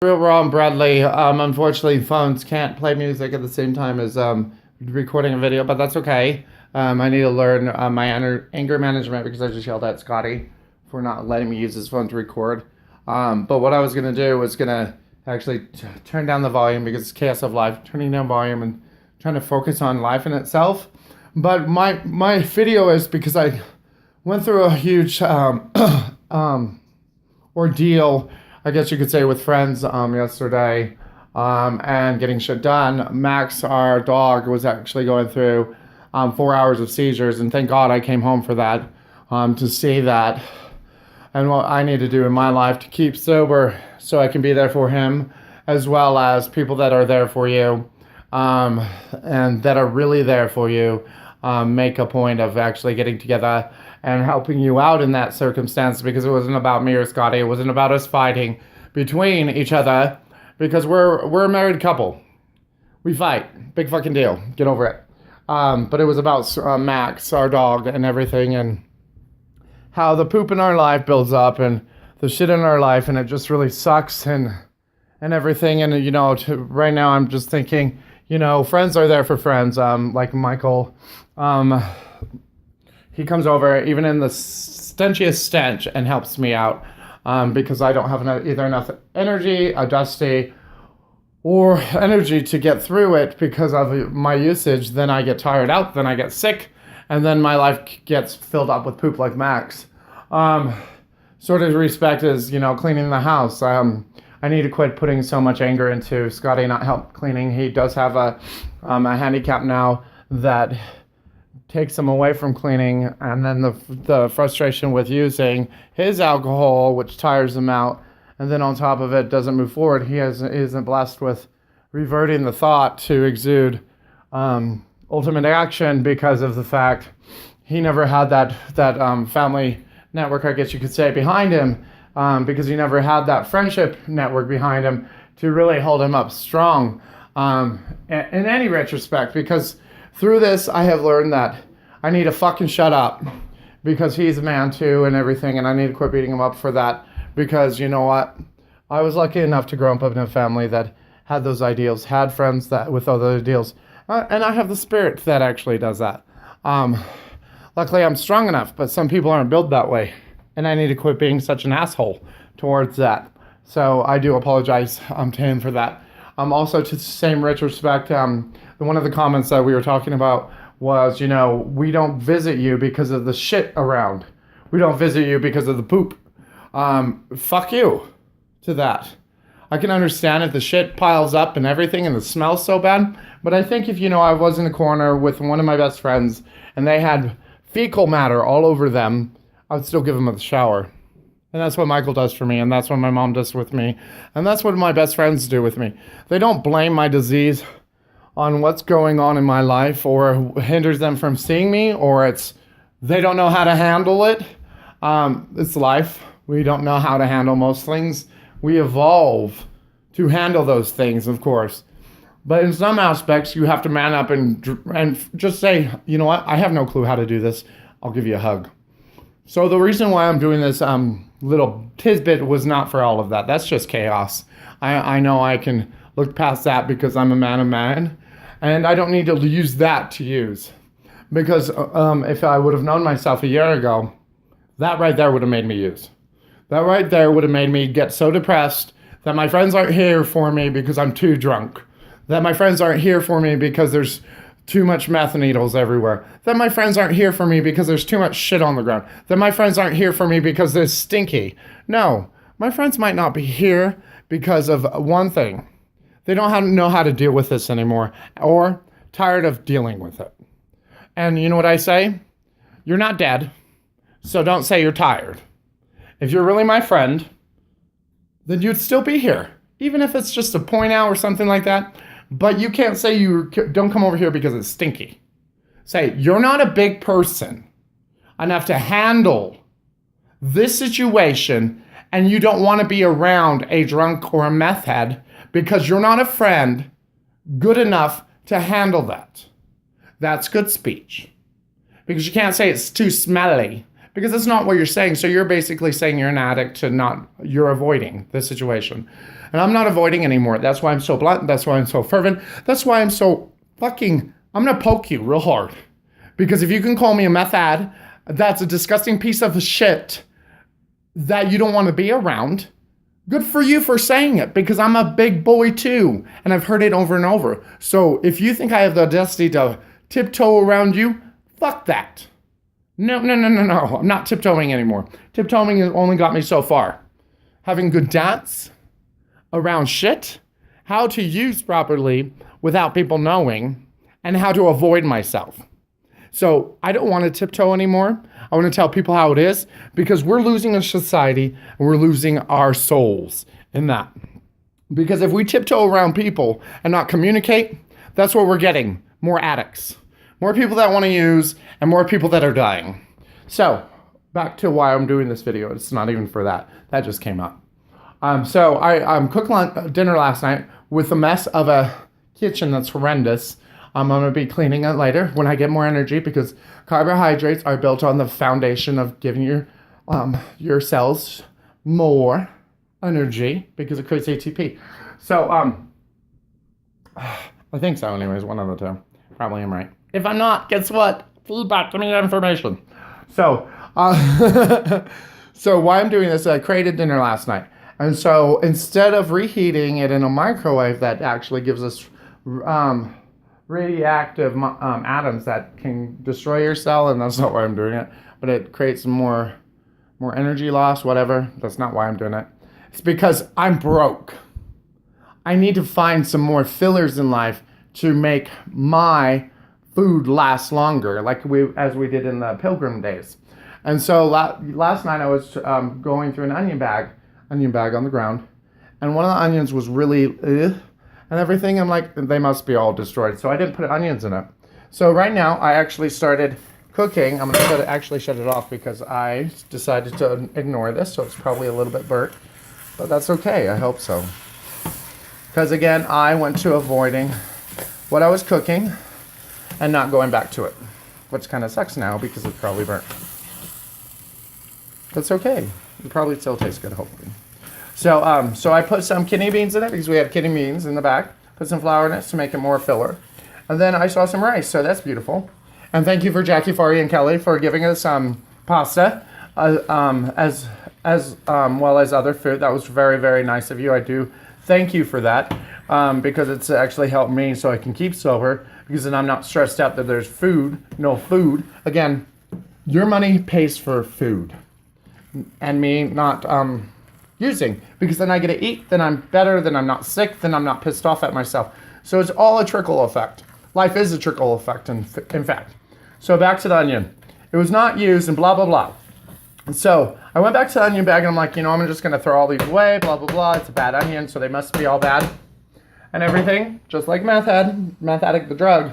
Real Raw and Bradley. Unfortunately, phones can't play music at the same time as recording a video, but that's okay. I need to learn my anger management because I just yelled at Scotty for not letting me use his phone to record. But what I was going to do was going to actually turn down the volume because it's chaos of life, turning down volume and trying to focus on life in itself. But my video is because I went through a huge ordeal, I guess you could say, with friends yesterday, and getting shit done. Max, our dog, was actually going through 4 hours of seizures, and thank God I came home for that, to see that and what I need to do in my life to keep sober so I can be there for him, as well as people that are there for you, and that are really there for you, make a point of actually getting together and helping you out in that circumstance, because it wasn't about me or Scotty. It wasn't about us fighting between each other, because we're a married couple. We fight. Big fucking deal. Get over it. But it was about Max, our dog, and everything, and how the poop in our life builds up and the shit in our life, and it just really sucks and everything. And, right now I'm just thinking, friends are there for friends. Like Michael, he comes over even in the stenchiest stench and helps me out, because I don't have either enough energy, dusty, or energy to get through it because of my usage. Then I get tired out, then I get sick, and then my life gets filled up with poop like Max. Sort of respect is, cleaning the house. I need to quit putting so much anger into Scotty not help cleaning. He does have a handicap now that takes him away from cleaning, and then the frustration with using his alcohol, which tires him out, and then on top of it doesn't move forward. He isn't blessed with reverting the thought to exude ultimate action, because of the fact he never had that family network, I guess you could say, behind him, because he never had that friendship network behind him to really hold him up strong, in any retrospect. Because through this, I have learned that I need to fucking shut up, because he's a man too and everything, and I need to quit beating him up for that, because you know what? I was lucky enough to grow up in a family that had those ideals, had friends that with other ideals, and I have the spirit that actually does that. Luckily, I'm strong enough, but some people aren't built that way, and I need to quit being such an asshole towards that. So I do apologize to him for that. Also, to the same retrospect, one of the comments that we were talking about was, we don't visit you because of the shit around. We don't visit you because of the poop. Fuck you to that. I can understand if the shit piles up and everything and the smell's so bad, but I think if, I was in a corner with one of my best friends and they had fecal matter all over them, I would still give them a shower. And that's what Michael does for me, and that's what my mom does with me, and that's what my best friends do with me. They don't blame my disease on what's going on in my life, or hinders them from seeing me, or they don't know how to handle it. It's life. We don't know how to handle most things. We evolve to handle those things, of course. But in some aspects, you have to man up and just say, you know what, I have no clue how to do this. I'll give you a hug. So the reason why I'm doing this little tidbit was not for all of that. That's just chaos. I know I can look past that because I'm a man, and I don't need to use that to use. Because if I would have known myself a year ago, that right there would have made me use. That right there would have made me get so depressed that my friends aren't here for me because I'm too drunk. That my friends aren't here for me because there's too much meth needles everywhere. That my friends aren't here for me because there's too much shit on the ground. That my friends aren't here for me because they're stinky. No, my friends might not be here because of one thing. They don't know how to deal with this anymore, or tired of dealing with it. And you know what I say? You're not dead, so don't say you're tired. If you're really my friend, then you'd still be here, even if it's just a point out or something like that. But you can't say you don't come over here because it's stinky. Say, you're not a big person enough to handle this situation, and you don't want to be around a drunk or a meth head because you're not a friend good enough to handle that. That's good speech. Because you can't say it's too smelly Because that's not what you're saying. So you're basically saying you're an addict you're avoiding the situation. And I'm not avoiding anymore. That's why I'm so blunt. That's why I'm so fervent. That's why I'm so I'm going to poke you real hard. Because if you can call me a meth ad, that's a disgusting piece of shit that you don't want to be around. Good for you for saying it, because I'm a big boy too. And I've heard it over and over. So if you think I have the audacity to tiptoe around you, fuck that. No. I'm not tiptoeing anymore. Tiptoeing has only got me so far. Having good dance around shit, how to use properly without people knowing, and how to avoid myself. So I don't want to tiptoe anymore. I want to tell people how it is, because we're losing a society and we're losing our souls in that. Because if we tiptoe around people and not communicate, that's what we're getting. More addicts. More people that want to use, and more people that are dying. So, back to why I'm doing this video. It's not even for that. That just came up. So I cooked dinner last night with a mess of a kitchen that's horrendous. I'm going to be cleaning it later when I get more energy, because carbohydrates are built on the foundation of giving your cells more energy, because it creates ATP. So, I think so anyways, one of the two. Probably am right. If I'm not, guess what? Feedback to me that information. So, so why I'm doing this, I created dinner last night. And so instead of reheating it in a microwave that actually gives us radioactive atoms that can destroy your cell, and that's not why I'm doing it, but it creates more energy loss, whatever. That's not why I'm doing it. It's because I'm broke. I need to find some more fillers in life to make my food last longer, as we did in the Pilgrim days. And so last night I was going through an onion bag on the ground, and one of the onions was really and everything. I'm like, they must be all destroyed. So I didn't put onions in it. So right now I actually started cooking. I'm going to actually shut it off because I decided to ignore this, so it's probably a little bit burnt, but that's okay. I hope so. Because again, I went to avoiding what I was cooking and not going back to it, which kind of sucks now because it's probably burnt. That's okay. It probably still tastes good, hopefully. So, so I put some kidney beans in it, because we have kidney beans in the back. Put some flour in it to make it more filler. And then I saw some rice, so that's beautiful. And thank you for Jackie, Fari, and Kelly for giving us pasta, as well as other food. That was very, very nice of you. I do thank you for that, because it's actually helped me so I can keep sober, because then I'm not stressed out that there's no food. Again, your money pays for food, and me not using, because then I get to eat, then I'm better, then I'm not sick, then I'm not pissed off at myself. So it's all a trickle effect. Life is a trickle effect, in fact. So back to the onion. It was not used and blah, blah, blah. And so I went back to the onion bag and I'm like, I'm just going to throw all these away, blah, blah, blah. It's a bad onion, so they must be all bad. And everything, just like meth addict, the drug.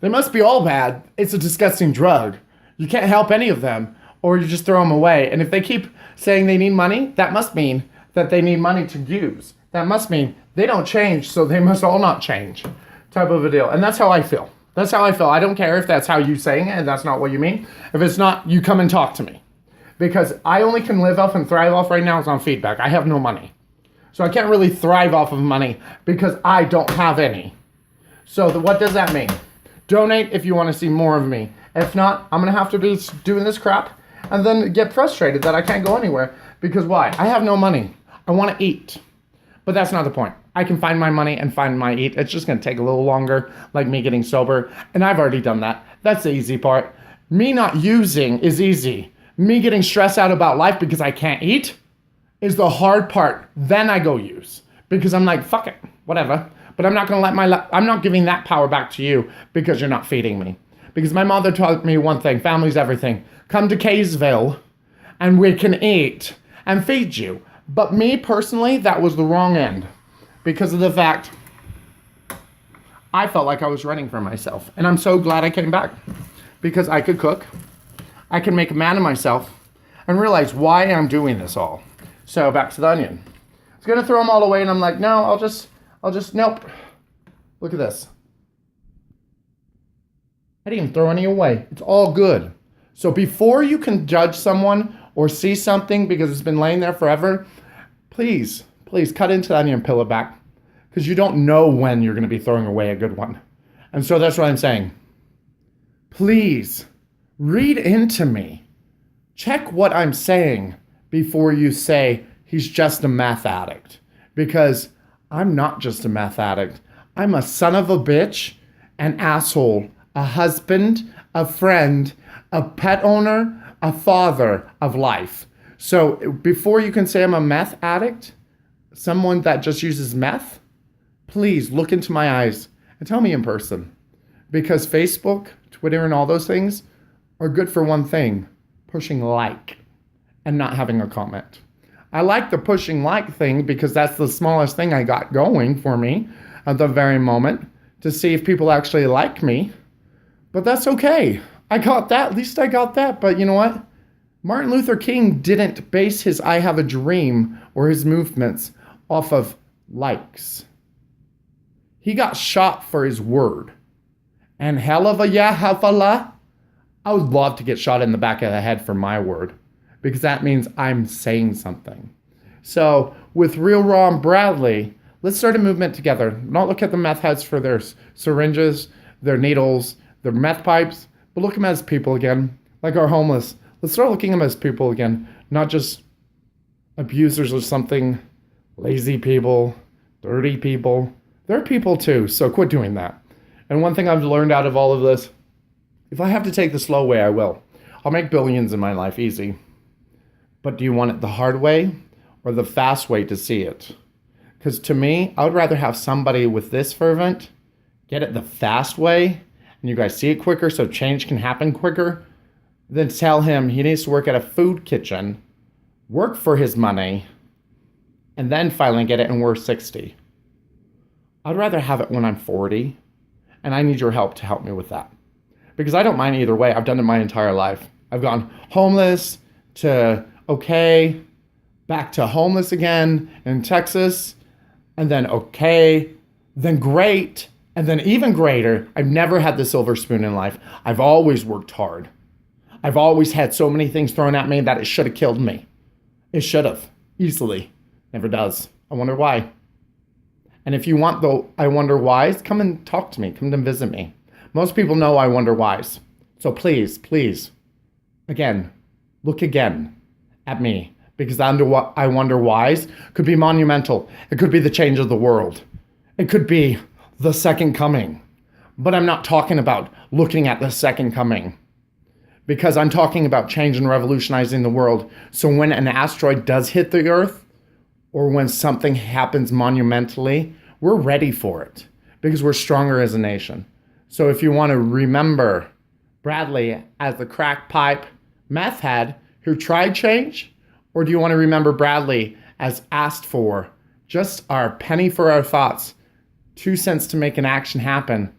They must be all bad. It's a disgusting drug. You can't help any of them, or you just throw them away. And if they keep saying they need money, that must mean that they need money to use. That must mean they don't change, so they must all not change, type of a deal. And that's how I feel. That's how I feel. I don't care if that's how you're saying it and that's not what you mean. If it's not, you come and talk to me. Because I only can live off and thrive off right now is on feedback. I have no money. So I can't really thrive off of money because I don't have any. So what does that mean? Donate if you want to see more of me. If not, I'm going to have to be doing this crap and then get frustrated that I can't go anywhere. Because why? I have no money. I want to eat. But that's not the point. I can find my money and find my eat. It's just going to take a little longer, like me getting sober. And I've already done that. That's the easy part. Me not using is easy. Me getting stressed out about life because I can't eat is the hard part. Then I go use. Because I'm like, fuck it, whatever. But I'm not going to I'm not giving that power back to you because you're not feeding me. Because my mother taught me one thing, family's everything. Come to Kaysville and we can eat and feed you. But me personally, that was the wrong end. Because of the fact I felt like I was running from myself. And I'm so glad I came back. Because I could cook. I can make a man of myself. And realize why I'm doing this all. So back to the onion. I was going to throw them all away and I'm like, no, I'll just, nope. Look at this. I didn't even throw any away. It's all good. So before you can judge someone or see something because it's been laying there forever, please cut into that onion, peel it back, because you don't know when you're going to be throwing away a good one. And so that's what I'm saying. Please read into me. Check what I'm saying before you say he's just a meth addict. Because I'm not just a meth addict. I'm a son of a bitch, an asshole, a husband, a friend, a pet owner, a father of life. So before you can say I'm a meth addict, someone that just uses meth, please look into my eyes and tell me in person. Because Facebook, Twitter, and all those things are good for one thing, pushing like and not having a comment. I like the pushing like thing because that's the smallest thing I got going for me at the very moment to see if people actually like me. But that's okay. I got that. At least I got that. But you know what? Martin Luther King didn't base his I have a dream or his movements off of likes. He got shot for his word. And hell of a yahavala, I would love to get shot in the back of the head for my word. Because that means I'm saying something. So with Real Raw and Bradley, let's start a movement together. Don't look at the meth heads for their syringes, their needles, their meth pipes, but look at them as people again, like our homeless. Let's start looking at them as people again, not just abusers or something, lazy people, dirty people. They're people too, so quit doing that. And one thing I've learned out of all of this, if I have to take the slow way, I will. I'll make billions in my life, easy. But do you want it the hard way or the fast way to see it? Because to me, I would rather have somebody with this fervent get it the fast way and you guys see it quicker so change can happen quicker than tell him he needs to work at a food kitchen, work for his money, and then finally get it and we're 60. I'd rather have it when I'm 40, and I need your help to help me with that. Because I don't mind either way. I've done it my entire life. I've gone homeless to okay, back to homeless again in Texas, and then okay, then great, and then even greater. I've never had the silver spoon in life. I've always worked hard. I've always had so many things thrown at me that it should have killed me. It should have, easily. Never does. I wonder why. And if you want the I wonder whys, come and talk to me. Come and visit me. Most people know I wonder whys. So please, again, look again at me. Because I wonder whys could be monumental. It could be the change of the world. It could be the second coming. But I'm not talking about looking at the second coming. Because I'm talking about change and revolutionizing the world. So when an asteroid does hit the Earth, or when something happens monumentally, we're ready for it. Because we're stronger as a nation. So if you want to remember Bradley as the crack pipe meth head who tried change, or do you want to remember Bradley as asked for just our penny for our thoughts, 2 cents to make an action happen,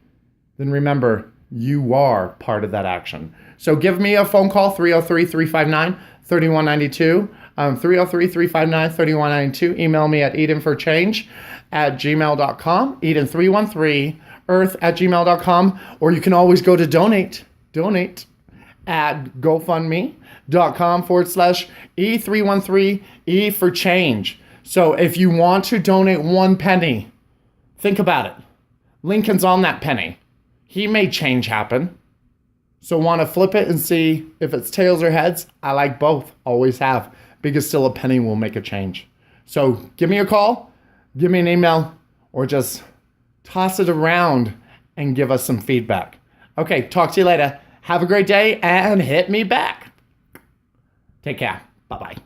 then remember you are part of that action. So give me a phone call, 303-359-3192, 303-359-3192. Email me at edenforchange@gmail.com, eden313earth@gmail.com, or you can always go to donate at gofundme.com/E313E for change. So if you want to donate 1 penny, think about it. Lincoln's on that penny. He made change happen. So want to flip it and see if it's tails or heads? I like both. Always have. Because still a penny will make a change. So give me a call, give me an email, or just toss it around and give us some feedback. Okay, talk to you later. Have a great day and hit me back. Take care. Bye-bye.